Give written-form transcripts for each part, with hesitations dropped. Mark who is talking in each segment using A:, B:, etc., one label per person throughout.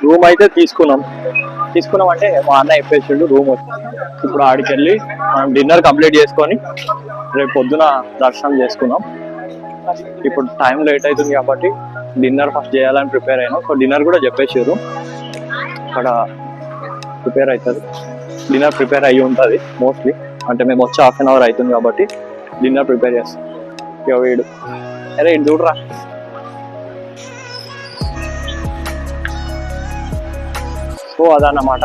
A: Room అయితే తీసుకున్నాం అంటే మా అన్న చెప్పేసిండు రూమ్ వచ్చి ఇప్పుడు ఆడికి వెళ్ళి మనం డిన్నర్ కంప్లీట్ చేసుకొని రేపు పొద్దున దర్శనం చేసుకున్నాం. ఇప్పుడు టైం లేట్ అవుతుంది కాబట్టి డిన్నర్ ఫస్ట్ చేయాలని ప్రిపేర్ అయినాం. సో డిన్నర్ కూడా చెప్పేసారు అక్కడ ప్రిపేర్ అవుతుంది. డిన్నర్ ప్రిపేర్ అయ్యి ఉంటుంది మోస్ట్లీ, అంటే మేము వచ్చి హాఫ్ అన్ అవర్ అవుతుంది కాబట్టి డిన్నర్ ప్రిపేర్ చేస్తాం. ఇక వీడు అరే ఇటు చూడరా. సో అదన్నమాట.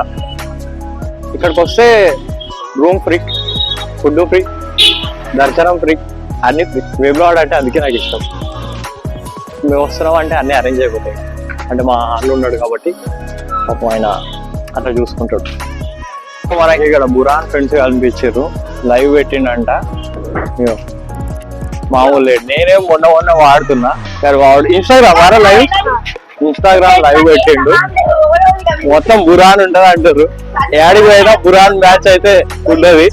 A: ఇక్కడికి వస్తే రూమ్ ఫ్రీ, ఫుడ్ ఫ్రీ, దర్శనం ఫ్రీ, అన్ని ఫ్రీ. వేములవాడ అంటే అందుకే నాకు ఇష్టం. మేము వస్తున్నాం అంటే అన్నీ అరేంజ్ అయిపోతాయి. అంటే మా అల్లు ఉన్నాడు కాబట్టి పాపం ఆయన అట్లా చూసుకుంటాడు. మనకి ఇక్కడ బురాన్ ఫ్రెండ్స్ కనిపించారు, లైవ్ పెట్టిండంట. మామూలు నేనేం మొన్న వాడుతున్నా కానీ వాడు ఇన్స్టాగ్రామ్ లైవ్ పెట్టిండు. మొత్తం బురాన్ ఉంటది అంటారు. ఏడికి పోయినా బురాన్ మ్యాచ్ అయితే ఉండదు.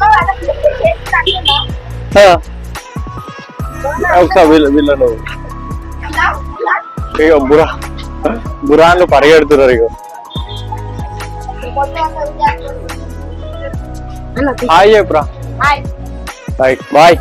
A: ఒకసారి వీళ్ళను ఇక బురాన్లు పరిగెడుతున్నారు. ఇక హాయ్ చెప్పురా. Right bye.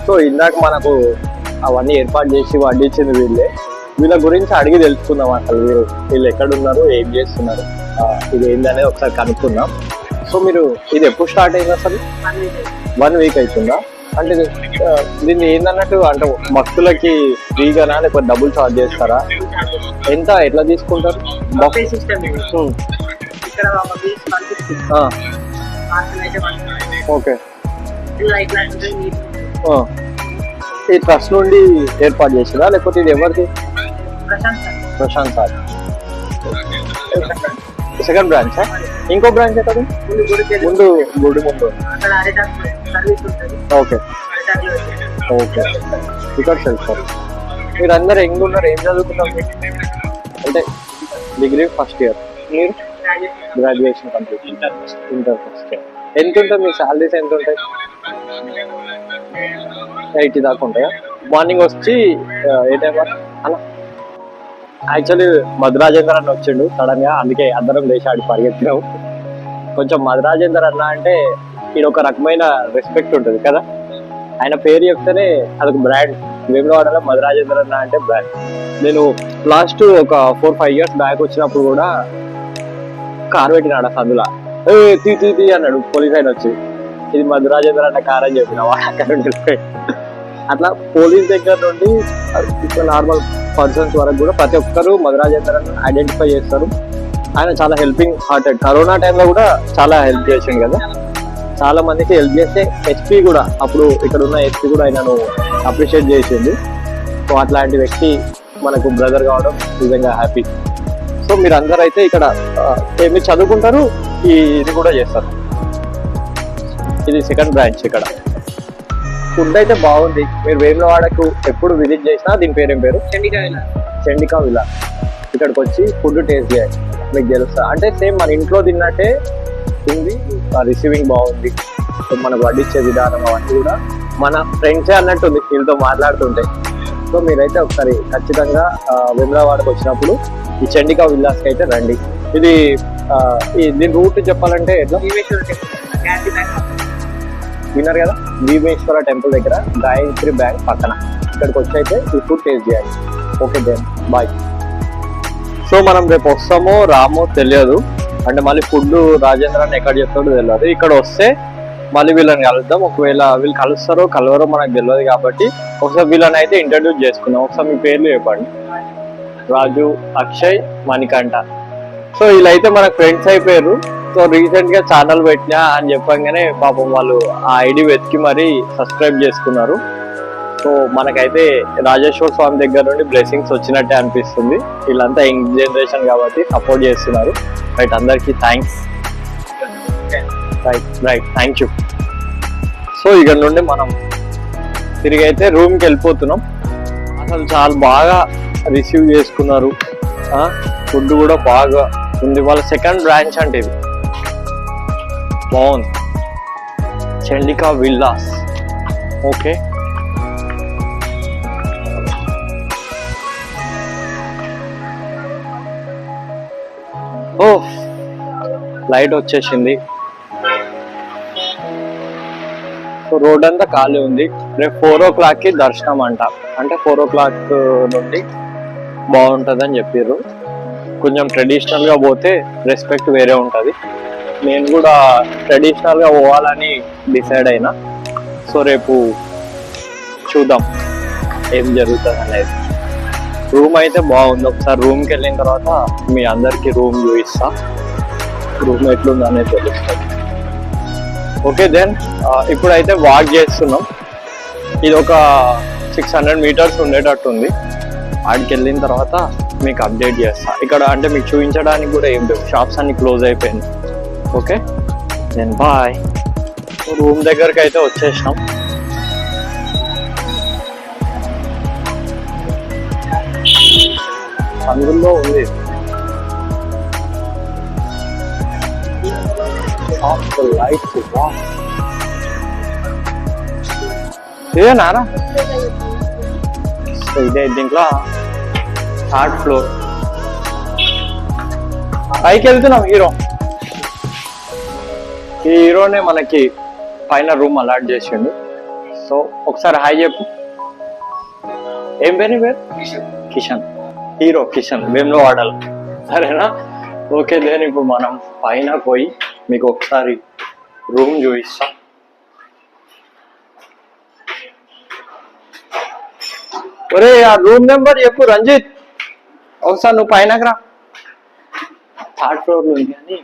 A: సో ఇందాక మనకు అవన్నీ ఏర్పాటు చేసి వడ్డించింది వీళ్ళే. వీళ్ళ గురించి అడిగి తెలుసుకుందాం. అసలు వీళ్ళు ఎక్కడున్నారు, ఏం చేస్తున్నారు, ఇది ఏందనేది ఒకసారి కనుక్కుందాం. సో మీరు ఇది ఎప్పుడు స్టార్ట్ అయింది అసలు? 1 వీక్ అవుతుందా? అంటే దీన్ని ఏందన్నట్టు అంటే భక్తులకి ఫ్రీగానా లేకపోతే డబ్బులు చార్జ్ చేస్తారా? ఎంత ఎట్లా తీసుకుంటారు? ఓకే. ఈ ట్రస్ట్ నుండి ఏర్పాటు చేసిరా లేకపోతే ఇది ఎవరిది? ప్రశాంత్ సార్. Second branch. ఇంకో బ్రాంచ్ ఎక్కడ? ముందు గుడి ముందు. Okay okay. ఇక్కడ సార్ మీరు అందరు ఎంగున్నారు, ఏం చదువుకున్నారు? అంటే డిగ్రీ ఫస్ట్ ఇయర్. మీరు graduation complete, inter first year. ఎంత ఉంటుంది మీ శాలరీస్? ఎంత ఉంటాయి? 80 దాకా ఉంటాయా? మార్నింగ్ వచ్చి ఏ టైం అలా? యాక్చువల్లీ మధురాజేందర్ అన్న వచ్చిండు సడన్ గా, అందుకే అందరం లేచి ఆడి పరిగెత్తినాం. కొంచెం మధురాజేందర్ అన్న అంటే ఇది ఒక రకమైన రెస్పెక్ట్ ఉంటుంది కదా. ఆయన పేరు చెప్తేనే అదొక బ్రాండ్. వేములవాడలో మధురాజేందర్ అన్న అంటే బ్రాండ్. నేను లాస్ట్ ఒక 4-5 ఇయర్స్ బ్యాక్ వచ్చినప్పుడు కూడా కారు పెట్టినాడు సందులా, తీ అన్నాడు పోలీస్ ఆయన వచ్చి, ఇది మధురాజేందర్ అన్న కార్ అని చెప్పిన వాడు అక్కడ ఉండిపోయి. అట్లా పోలీస్ దగ్గర నుండి నార్మల్ పర్సన్స్ వరకు కూడా ప్రతి ఒక్కరు మధురాజేందర్ అన్న ఐడెంటిఫై చేస్తారు. ఆయన చాలా హెల్పింగ్ హార్టెడ్. కరోనా టైంలో కూడా చాలా హెల్ప్ చేసింది కదా, చాలా మందికి హెల్ప్ చేస్తే. ఎస్పీ కూడా అప్పుడు ఇక్కడ ఉన్న ఎస్పీ కూడా ఆయనను అప్రిషియేట్ చేసింది. సో అట్లాంటి వ్యక్తి మనకు బ్రదర్ కావడం నిజంగా హ్యాపీ. సో మీరు అందరూ అయితే ఇక్కడ మీరు చదువుకుంటారు, ఇది కూడా చేస్తారు. ఇది సెకండ్ బ్రాంచ్ ఇక్కడ. ఫుడ్ అయితే బాగుంది. మీరు వేములవాడకు ఎప్పుడు విజిట్ చేసినా దీని పేరు ఏం పేరు? చండికా విలా. ఇక్కడికి వచ్చి ఫుడ్ టేస్ట్ చేయాలి, మీకు తెలుస్తా. అంటే సేమ్ మన ఇంట్లో తిన్నట్టే ఉంది. రిసీవింగ్ బాగుంది, సో మనకు వడ్డించే విధానం అవన్నీ కూడా మన ఫ్రెండ్సే అన్నట్టు ఉంది వీళ్ళతో మాట్లాడుతుంటే. సో మీరైతే ఒకసారి ఖచ్చితంగా వేములవాడకు వచ్చినప్పుడు ఈ చండికా విల్లాస్కి అయితే రండి. ఇది దీని రూట్ చెప్పాలంటే ఎట్లా? విన్నారు కదా, భీమేశ్వర టెంపుల్ దగ్గర గాయత్రి బ్యాంక్ పక్కన. ఇక్కడికి వచ్చి అయితే ఈ ఫుడ్ టేస్ట్ చేయాలి. Okay then bye. సో మనం రేపు వస్తామో రామో తెలియదు, అంటే మళ్ళీ ఫుడ్ రాజేంద్రాన్ని ఎక్కడ చెప్తాడో తెలియదు. ఇక్కడ వస్తే మళ్ళీ వీళ్ళని కలుద్దాం. ఒకవేళ వీళ్ళు కలుస్తారో కలవరో మనకు తెలియదు కాబట్టి ఒకసారి వీళ్ళని అయితే ఇంట్రడ్యూస్ చేసుకుందాం. ఒకసారి మీ పేర్లు చెప్పండి. రాజు, అక్షయ్, మణికంఠ. సో వీళ్ళైతే మనకు ఫ్రెండ్స్ అయిపోయారు. సో రీసెంట్ గా ఛానల్ పెట్టినా అని చెప్పంగానే పాపం వాళ్ళు ఆ ఐడి వెతికి మరీ సబ్స్క్రైబ్ చేసుకున్నారు. సో మనకైతే రాజేశ్వర స్వామి దగ్గర నుండి బ్లెస్సింగ్స్ వచ్చినట్టే అనిపిస్తుంది. వీళ్ళంతా యంగ్ జనరేషన్ కాబట్టి సపోర్ట్ చేస్తున్నారు. రైట్, అందరికీ thanks. Right thank you. So ఇక్కడ నుండి మనం తిరిగి అయితే రూమ్కి వెళ్ళిపోతున్నాం. అసలు చాలా బాగా రిసీవ్ చేసుకున్నారు, ఫుడ్ కూడా బాగా ఉంది. వాళ్ళ సెకండ్ బ్రాంచ్ అంటే ఇది బాగుంది, చండికా విల్లాస్. ఓకే, ఓ లైట్ వచ్చేసింది. సో రోడ్ అంతా ఖాళీ ఉంది. రేపు 4 o'clockకి దర్శనం అంట, అంటే 4 o'clock నుండి బాగుంటుందని చెప్పారు. కొంచెం ట్రెడిషనల్గా పోతే రెస్పెక్ట్ వేరే ఉంటుంది. నేను కూడా ట్రెడిషనల్గా పోవాలని డిసైడ్ అయినా. సో రేపు చూద్దాం ఏం జరుగుతుంది అనేది. రూమ్ అయితే బాగుంది. ఒకసారి రూమ్కి వెళ్ళిన తర్వాత మీ అందరికీ రూమ్ చూపిస్తా, రూమ్ ఎట్లుంది అనేది తెలుస్తుంది. ఓకే దెన్ ఇప్పుడైతే వాక్ చేస్తున్నాం. ఇది ఒక 600 meters ఉండేటట్టుంది. ఆడికి వెళ్ళిన తర్వాత మీకు అప్డేట్ చేస్తా. ఇక్కడ అంటే మీకు చూపించడానికి కూడా ఏం లేవు, షాప్స్ అన్ని క్లోజ్ అయిపోయింది. Okay then bye. రూమ్ దగ్గరికి అయితే వచ్చేసినాం. అందులో ఉంది లైట్స్. ఇదేనారా? సో ఇదే దీంట్లో 3rd floor. పైకి వెళ్తున్నాం. ఈ హీరోనే మనకి పైన రూమ్ అలాట్ చేసిండు. సో ఒకసారి హాయ్ చెప్పు. ఏం పేరు? కిషన్. హీరో కిషన్, వేములవాడలో. సరేనా? ఓకే దేని ఇప్పుడు మనం పైన పోయి మీకు ఒకసారి రూమ్ చూపిస్తాం. ఒరే ఆ రూమ్ నెంబర్ చెప్పు రంజిత్, ఒకసారి నువ్వు పైనకి రా. 3rd floor లో ఉంది అని.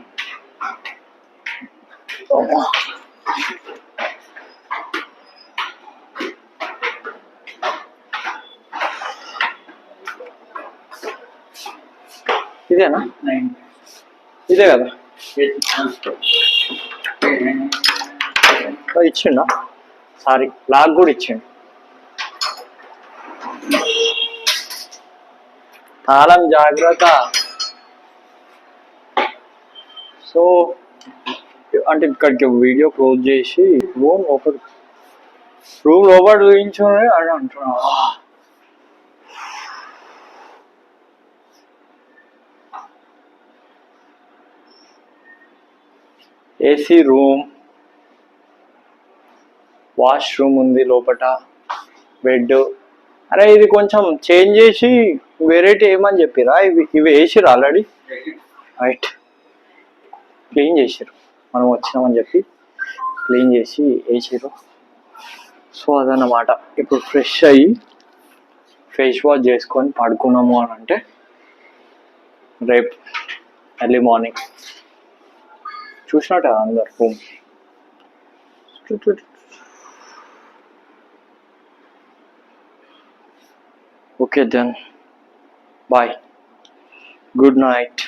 A: ఇదేనా? ఇదే కదా ఇచ్చిండా? సారీ, లాక్ కూడా ఇచ్చిండు. తాళం జాగ్రత్త. సో అంటే ఇక్కడికి వీడియో క్లోజ్ చేసి రూమ్ లోపల చూపించుకొని అని అంటున్నా. ఏసీ రూమ్, వాష్రూమ్ ఉంది లోపల, బెడ్. అరే ఇది కొంచెం చేంజ్ చేసి వెరైటీ ఏమని చెప్పిరా? ఇవి వేసిరు ఆల్రెడీ. రైట్, క్లీన్ చేసారు. మనం వచ్చినామని చెప్పి క్లీన్ చేసి వేసారు. సో అదన్నమాట. ఇప్పుడు ఫ్రెష్ అయ్యి ఫేస్ వాష్ చేసుకొని పడుకున్నాము అని అంటే రేపు ఎర్లీ మార్నింగ్ చూసినట్ట అందరు room. Okay then bye, good night.